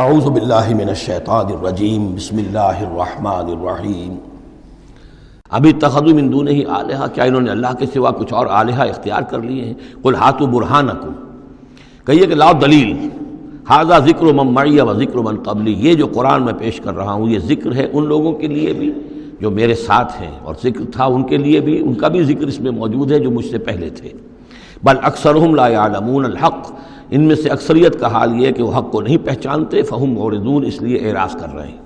اعوذ باللہ من الشیطان الرجیم بسم اللہ الرحمن الرحیم اب اتخذوا من دونہ آلہہ، کیا انہوں نے اللہ کے سوا کچھ اور آلہہ اختیار کر لیے ہیں؟ قل ہاتوا برہانکم، کہیے کہ لاؤ دلیل، ھذا ذکر من معی و ذکر من قبلی، یہ جو قرآن میں پیش کر رہا ہوں یہ ذکر ہے ان لوگوں کے لیے بھی جو میرے ساتھ ہیں، اور ذکر تھا ان کے لیے بھی، ان کا بھی ذکر اس میں موجود ہے جو مجھ سے پہلے تھے۔ بل اکثرہم لا یعلمون الحق، ان میں سے اکثریت کا حال یہ ہے کہ وہ حق کو نہیں پہچانتے، فہم معرضون، اس لیے اعراض کر رہے ہیں۔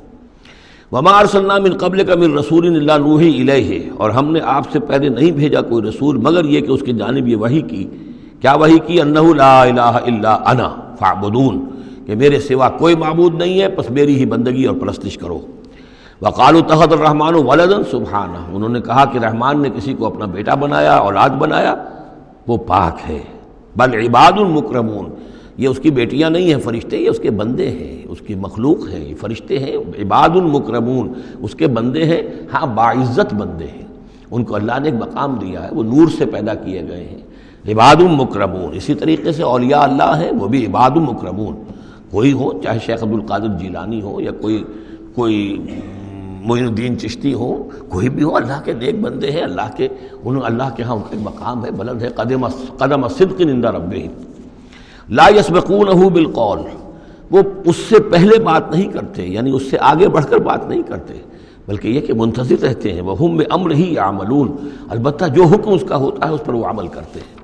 وما ارسلنا من قبلک من رسول الا نوحی الیہ، اور ہم نے آپ سے پہلے نہیں بھیجا کوئی رسول مگر یہ کہ اس کی جانب یہ وحی کی، کیا وحی کی؟ انہ لا الہ الا انا فاعبدون، کہ میرے سوا کوئی معبود نہیں ہے، پس میری ہی بندگی اور پرستش کرو۔ وقالوا اتخذ الرحمن ولدا سبحانہ، انہوں نے کہا کہ رحمان نے کسی کو اپنا بیٹا بنایا، اولاد بنایا، وہ پاک ہے۔ بل عباد مکرمون، یہ اس کی بیٹیاں نہیں ہیں فرشتے، یہ اس کے بندے ہیں، اس کی مخلوق ہیں، یہ فرشتے ہیں، عباد مکرمون، اس کے بندے ہیں، ہاں باعزت بندے ہیں، ان کو اللہ نے ایک مقام دیا ہے، وہ نور سے پیدا کیے گئے ہیں، عباد مکرمون۔ اسی طریقے سے اولیاء اللہ ہیں، وہ بھی عباد مکرمون، کوئی ہو، چاہے شیخ عبدالقادر جیلانی ہو یا کوئی معین الدین چشتی ہو، کوئی بھی ہو، اللہ کے نیک بندے ہیں، اللہ کے ہاں ان کا ایک مقام ہے، بلند ہے، قدم صدق عند ربہم۔ لا یسبقونہ بالقول، وہ اس سے پہلے بات نہیں کرتے، یعنی اس سے آگے بڑھ کر بات نہیں کرتے، بلکہ یہ کہ منتظر رہتے ہیں، وہم بامرہ یعملون، البتہ جو حکم اس کا ہوتا ہے اس پر وہ عمل کرتے ہیں۔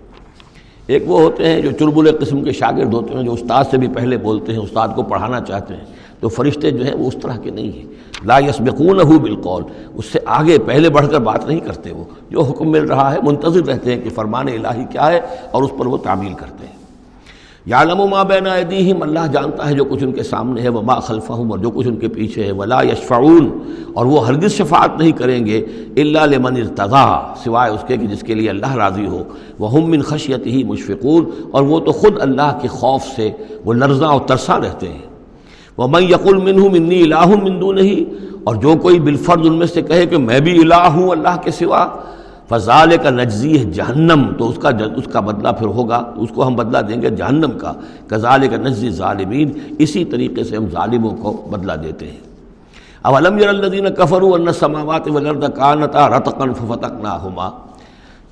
ایک وہ ہوتے ہیں جو چربلے قسم کے شاگرد ہوتے ہیں، جو استاد سے بھی پہلے بولتے ہیں، استاد کو پڑھانا چاہتے ہیں، تو فرشتے جو ہیں وہ اس طرح کے نہیں ہیں۔ لا یسبقونہ بالقول، اس سے آگے پہلے بڑھ کر بات نہیں کرتے، وہ جو حکم مل رہا ہے منتظر رہتے ہیں کہ فرمان الہی کیا ہے اور اس پر وہ تعمیل کرتے ہیں۔ یعلم ما بین ایدیہم، اللہ جانتا ہے جو کچھ ان کے سامنے ہے، وما خلفہم، اور جو کچھ ان کے پیچھے ہے، ولا یشفعون، اور وہ ہرگز شفاعت نہیں کریں گے، الا لمن ارتضی، سوائے اس کے کہ جس کے لیے اللہ راضی ہو، وہم من خشیتہ مشفقون، اور وہ تو خود اللہ کے خوف سے وہ لرزاں اور ترساں رہتے ہیں۔ ومن یقل منہم انی الہ من دونہ، اور جو کوئی بالفرض ان میں سے کہے کہ میں بھی الہ ہوں اللہ کے سوا، فذالک نجزیہ جہنم، تو اس کا بدلہ پھر ہوگا، اس کو ہم بدلہ دیں گے جہنم کا، کذالک نجزی الظالمین، اسی طریقے سے ہم ظالموں کو بدلہ دیتے ہیں۔ اولم یر الذین کفروا ان السماوات والارض کانتا رتقا ففتقناہما،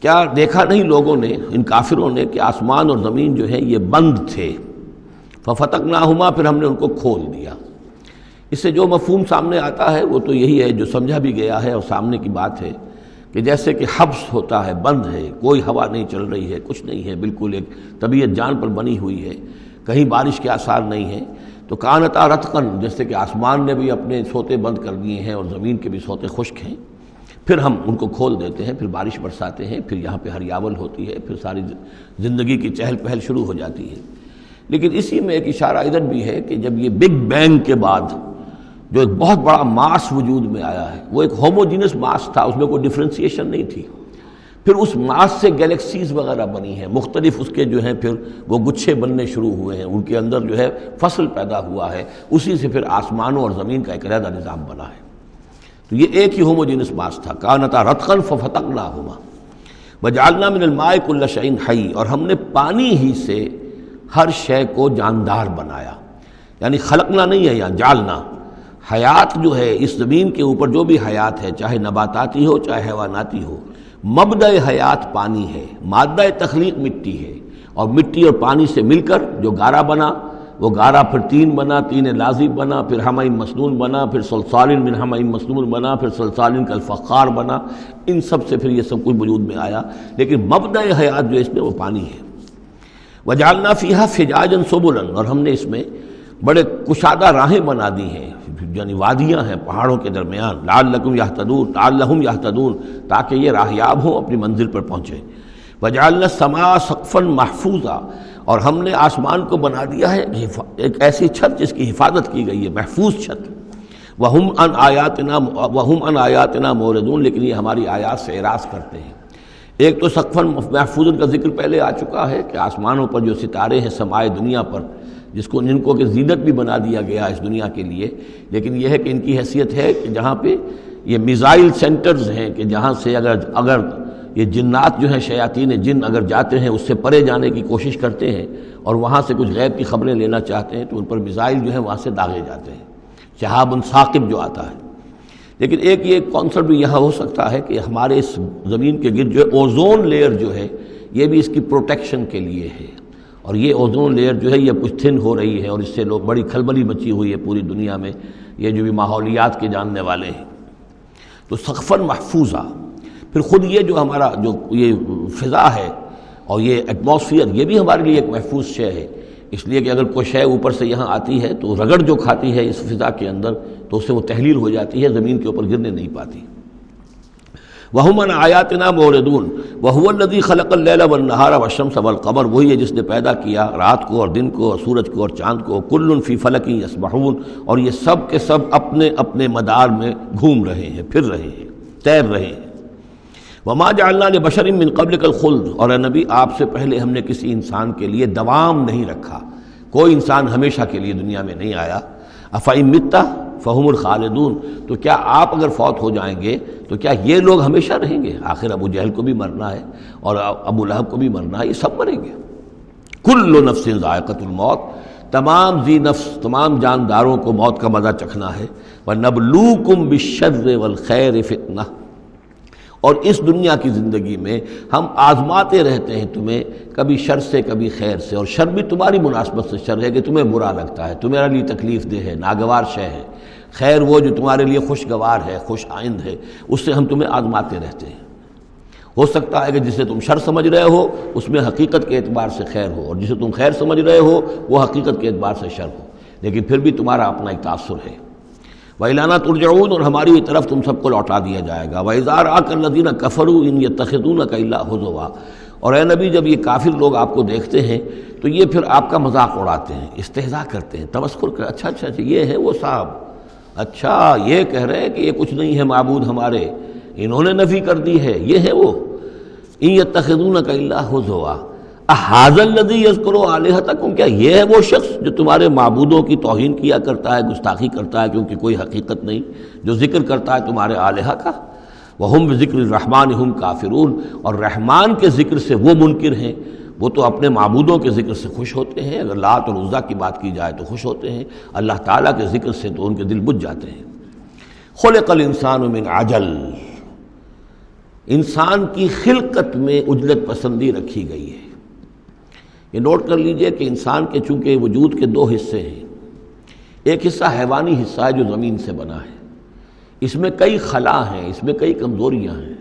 کیا دیکھا نہیں لوگوں نے، ان کافروں نے، کہ آسمان اور زمین جو ہیں یہ بند تھے، ففتقناہما، پھر ہم نے ان کو کھول دیا۔ اس سے جو مفہوم سامنے آتا ہے وہ تو یہی ہے جو سمجھا بھی گیا ہے اور سامنے کی بات ہے، کہ جیسے کہ حبس ہوتا ہے، بند ہے، کوئی ہوا نہیں چل رہی ہے، کچھ نہیں ہے، بالکل ایک طبیعت جان پر بنی ہوئی ہے، کہیں بارش کے آثار نہیں ہیں، تو کانتا رتقن، جیسے کہ آسمان نے بھی اپنے سوتے بند کر دیے ہیں اور زمین کے بھی سوتے خشک ہیں، پھر ہم ان کو کھول دیتے ہیں، پھر بارش برساتے ہیں، پھر یہاں پہ ہریاول ہوتی ہے، پھر ساری زندگی کی چہل پہل شروع ہو جاتی ہے۔ لیکن اسی میں ایک اشارہ ادھر بھی ہے کہ جب یہ بگ بینگ کے بعد جو ایک بہت بڑا ماس وجود میں آیا ہے، وہ ایک ہوموجینس ماس تھا، اس میں کوئی ڈفرینسیشن نہیں تھی، پھر اس ماس سے گیلیکسیز وغیرہ بنی ہیں، مختلف اس کے جو ہیں پھر وہ گچھے بننے شروع ہوئے ہیں، ان کے اندر جو ہے فصل پیدا ہوا ہے، اسی سے پھر آسمانوں اور زمین کا ایک علیحدہ نظام بنا ہے۔ تو یہ ایک ہی ہوموجینس ماس تھا، کانتا رتقا ففتقناہما وجعلنا من الماء کل شیء حی، اور ہم نے پانی ہی سے ہر شے کو جاندار بنایا، یعنی خلقنا نہیں ہے یہاں، جعلنا۔ حیات جو ہے اس زمین کے اوپر، جو بھی حیات ہے، چاہے نباتاتی ہو چاہے حیواناتی ہو، مبدأ حیات پانی ہے، مادہ تخلیق مٹی ہے، اور مٹی اور پانی سے مل کر جو گارا بنا، وہ گارا پھر تین بنا، تین لازب بنا، پھر حمأ مسنون بنا، پھر صلصال من حمأ مسنون بنا، پھر صلصال کالفخار بنا، ان سب سے پھر یہ سب کچھ وجود میں آیا، لیکن مبدأ حیات جو اس میں وہ پانی ہے۔ وجعلنا فیہا فجاجا سبلا، اور ہم نے اس میں بڑے کشادہ راہیں بنا دی ہیں، یعنی وادیاں ہیں پہاڑوں کے درمیان، لعلکم یہتدون، لعلہم یہتدون، تاکہ یہ راہیاب ہوں، اپنی منزل پر پہنچیں۔ وجعلنا السماء سقفا محفوظا، اور ہم نے آسمان کو بنا دیا ہے ایک ایسی چھت جس کی حفاظت کی گئی ہے، محفوظ چھت۔ وہم عن آیاتنا معرضون، لیکن یہ ہماری آیات سے اعراض کرتے ہیں۔ ایک تو سقفا محفوظ کا ذکر پہلے آ چکا ہے کہ آسمانوں پر جو ستارے ہیں سمائے دنیا پر، جن کو کہ زینت بھی بنا دیا گیا اس دنیا کے لیے، لیکن یہ ہے کہ ان کی حیثیت ہے کہ جہاں پہ یہ میزائل سینٹرز ہیں، کہ جہاں سے اگر یہ جنات جو ہیں شیاطین جن اگر جاتے ہیں اس سے پرے جانے کی کوشش کرتے ہیں اور وہاں سے کچھ غیب کی خبریں لینا چاہتے ہیں تو ان پر میزائل جو ہیں وہاں سے داغے جاتے ہیں، شہاب ثاقب جو آتا ہے۔ لیکن ایک یہ کانسیپٹ بھی یہاں ہو سکتا ہے کہ ہمارے اس زمین کے گرد جو ہے اوزون لیئر جو ہے یہ بھی اس کی پروٹیکشن کے لیے ہے، اور یہ اوزون لیئر جو ہے یہ کچھ تھن ہو رہی ہے اور اس سے لوگ بڑی کھلبلی مچی ہوئی ہے پوری دنیا میں، یہ جو بھی ماحولیات کے جاننے والے ہیں۔ تو سقفاً محفوظہ، پھر خود یہ جو ہمارا جو یہ فضا ہے اور یہ ایٹماسفیئر یہ بھی ہمارے لیے ایک محفوظ شے ہے، اس لیے کہ اگر کوئی شے اوپر سے یہاں آتی ہے تو رگڑ جو کھاتی ہے اس فضا کے اندر تو اس سے وہ تحلیل ہو جاتی ہے، زمین کے اوپر گرنے نہیں پاتی۔ وَهُمْ عَنْ آيَاتِنَا مُعْرِضُونَ وَهُوَ الَّذِي خَلَقَ اللَّيْلَ وَالنَّهَارَ وَالشَّمْسَ وَالْقَمَرَ، وہی ہے جس نے پیدا کیا رات کو اور دن کو اور سورج کو اور چاند کو، كُلٌّ فِي فَلَكٍ يَسْبَحُونَ، اور یہ سب کے سب اپنے اپنے مدار میں گھوم رہے ہیں، پھر رہے ہیں، تیر رہے ہیں۔ وَمَا جَعَلْنَا لِبَشَرٍ مِّن قَبْلِكَ الْخُلْدَ، اور اے نبی آپ سے پہلے ہم نے کسی انسان کے لیے دوام نہیں رکھا، کوئی انسان ہمیشہ کے لیے دنیا میں نہیں آیا۔ أَفَإِن مِتَّ فَهُمُ الْخَالِدُونَ، تو کیا آپ اگر فوت ہو جائیں گے تو کیا یہ لوگ ہمیشہ رہیں گے؟ آخر ابو جہل کو بھی مرنا ہے اور ابو لہب کو بھی مرنا ہے، یہ سب مریں گے۔ كُلُّ نَفْسٍ ذَائِقَةُ الْمَوْتِ، تمام ذی نفس تمام جانداروں کو موت کا مزہ چکھنا ہے۔ وَنَبْلُوكُمْ بِالشَّرِّ وَالْخَيْرِ فِتْنَةً، اور اس دنیا کی زندگی میں ہم آزماتے رہتے ہیں تمہیں، کبھی شر سے کبھی خیر سے، اور شر بھی تمہاری مناسبت سے شر ہے کہ تمہیں برا لگتا ہے، تمہارے لیے تکلیف دہ ہے، ناگوار شے ہے، خیر وہ جو تمہارے لیے خوشگوار ہے، خوش آئند ہے، اس سے ہم تمہیں آزماتے رہتے ہیں۔ ہو سکتا ہے کہ جسے تم شر سمجھ رہے ہو اس میں حقیقت کے اعتبار سے خیر ہو، اور جسے تم خیر سمجھ رہے ہو وہ حقیقت کے اعتبار سے شر ہو، لیکن پھر بھی تمہارا اپنا ایک تاثر ہے۔ وَإِلَيْنَا تُرْجَعُونَ، اور ہماری طرف تم سب کو لوٹا دیا جائے گا۔ وَإِذَا رَآكَ الَّذِينَ كَفَرُوا إِن يَتَّخِذُونَكَ إِلَّا هُزُوًا، اور اے نبی جب یہ کافر لوگ آپ کو دیکھتے ہیں تو یہ پھر آپ کا مذاق اڑاتے ہیں، استہزاء کرتے ہیں، تمسخر کرتے ہیں، اچھا اچھا اچھا یہ ہے وہ صاحب، اچھا یہ کہہ رہے ہیں کہ یہ کچھ نہیں ہے معبود ہمارے، انہوں نے نفی کر دی ہے، یہ ہے وہ۔ إِن يَتَّخِذُونَكَ إِلَّا هُزُوًا أَهَٰذَا الَّذِي يَذْكُرُ آلِهَتَكُمْ، کیا یہ ہے وہ شخص جو تمہارے معبودوں کی توہین کیا کرتا ہے، گستاخی کرتا ہے کیونکہ کوئی حقیقت نہیں، جو ذکر کرتا ہے تمہارے آلہہ کا۔ وَهُمْ بِذِكْرِ الرَّحْمَٰنِ هُمْ كَافِرُونَ، اور رحمان کے ذکر سے وہ منکر ہیں، وہ تو اپنے معبودوں کے ذکر سے خوش ہوتے ہیں، اگر لات اور عزیٰ کی بات کی جائے تو خوش ہوتے ہیں، اللہ تعالیٰ کے ذکر سے تو ان کے دل بجھ جاتے ہیں۔ خُلِقَ الْإِنسَانُ مِنْ عَجَلٍ، انسان کی خلقت میں عجلت پسندی رکھی گئی ہے۔ یہ نوٹ کر لیجئے کہ انسان کے چونکہ وجود کے دو حصے ہیں، ایک حصہ حیوانی حصہ ہے جو زمین سے بنا ہے، اس میں کئی خلا ہیں، اس میں کئی کمزوریاں ہیں۔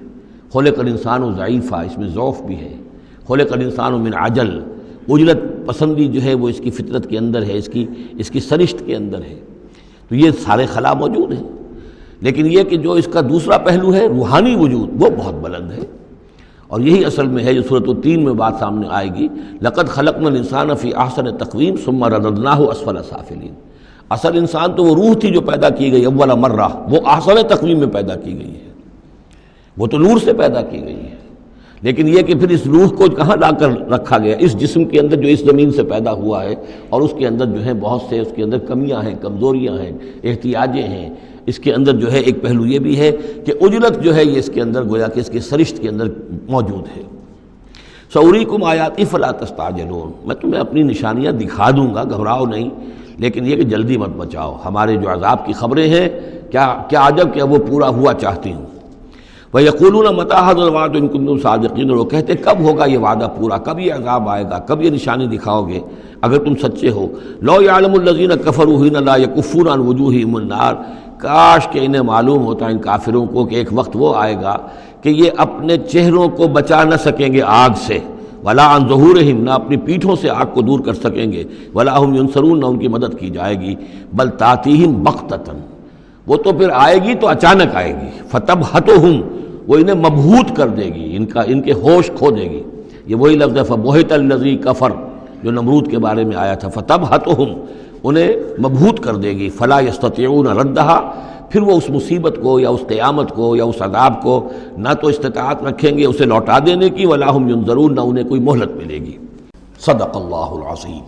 خلق الانسان ضعیفا، اس میں ضعف بھی ہے۔ خلق الانسان من عجل، عجلت پسندی جو ہے وہ اس کی فطرت کے اندر ہے، اس کی سرشت کے اندر ہے، تو یہ سارے خلا موجود ہیں۔ لیکن یہ کہ جو اس کا دوسرا پہلو ہے روحانی وجود، وہ بہت بلند ہے، اور یہی اصل میں ہے جو سورۃ التین میں بات سامنے آئے گی، لقد خلقنا الانسان فی احسن تقویم ثم رددناہ اسفل سافلین۔ اصل انسان تو وہ روح تھی جو پیدا کی گئی اول مرہ، وہ احسن تقویم میں پیدا کی گئی ہے، وہ تو نور سے پیدا کی گئی ہے، لیکن یہ کہ پھر اس روح کو کہاں لا کر رکھا گیا، اس جسم کے اندر جو اس زمین سے پیدا ہوا ہے، اور اس کے اندر جو ہے بہت سے اس کے اندر کمیاں ہیں، کمزوریاں ہیں، احتیاجیں ہیں۔ اس کے اندر جو ہے ایک پہلو یہ بھی ہے کہ عجلت جو ہے یہ اس کے اندر گویا کہ اس کے سرشت کے اندر موجود ہے۔ سأریکم آیاتی فلا تستعجلون، میں تمہیں اپنی نشانیاں دکھا دوں گا، گھبراؤ نہیں، لیکن یہ کہ جلدی مت بچاؤ، ہمارے جو عذاب کی خبریں ہیں کیا عجب کہ وہ پورا ہوا چاہتی ہوں۔ وَيَقُولُونَ مَتَىٰ هَٰذَا الْوَعْدُ إِن كُنتُمْ صَادِقِينَ، اور وہ کہتے کب ہوگا یہ وعدہ پورا، کب یہ عذاب آئے گا، کب یہ نشانی دکھاؤ گے اگر تم سچے ہو۔ لَوْ يَعْلَمُ الَّذِينَ كَفَرُوا حِينَ لَا يَكُفُّونَ عَنْ وُجُوهِهِمُ النَّارَ، کاش کہ انہیں معلوم ہوتا ان کافروں کو کہ ایک وقت وہ آئے گا کہ یہ اپنے چہروں کو بچا نہ سکیں گے آگ سے، وَلَا عَنْ ظُهُورِهِمْ، نہ اپنی پیٹھوں سے آگ کو دور کر سکیں گے، وَلَا هُمْ يُنصَرُونَ، نہ ان کی مدد کی جائے گی، بل تَأْتِيهِمْ بَغْتَةً، وہ تو پھر آئے گی تو اچانک آئے گی، فَتَبْهَتُهُمْ، وہ انہیں مبہوت کر دے گی، ان کے ہوش کھو دے گی۔ یہ وہی لفظ ہے فَبُہِتَ الَّذِي كَفَرَ جو نمرود کے بارے میں آیا تھا، فَتَبْهَتُهُمْ، انہیں مبہوت کر دے گی، فَلَا يَسْتَطِيعُونَ رَدَّهَا، پھر وہ اس مصیبت کو یا اس قیامت کو یا اس عذاب کو نہ تو استطاعت رکھیں گے اسے لوٹا دینے کی، وَلَا هُمْ يُنظَرُونَ، نہ انہیں کوئی مہلت ملے گی۔ صدق اللہ العظیم۔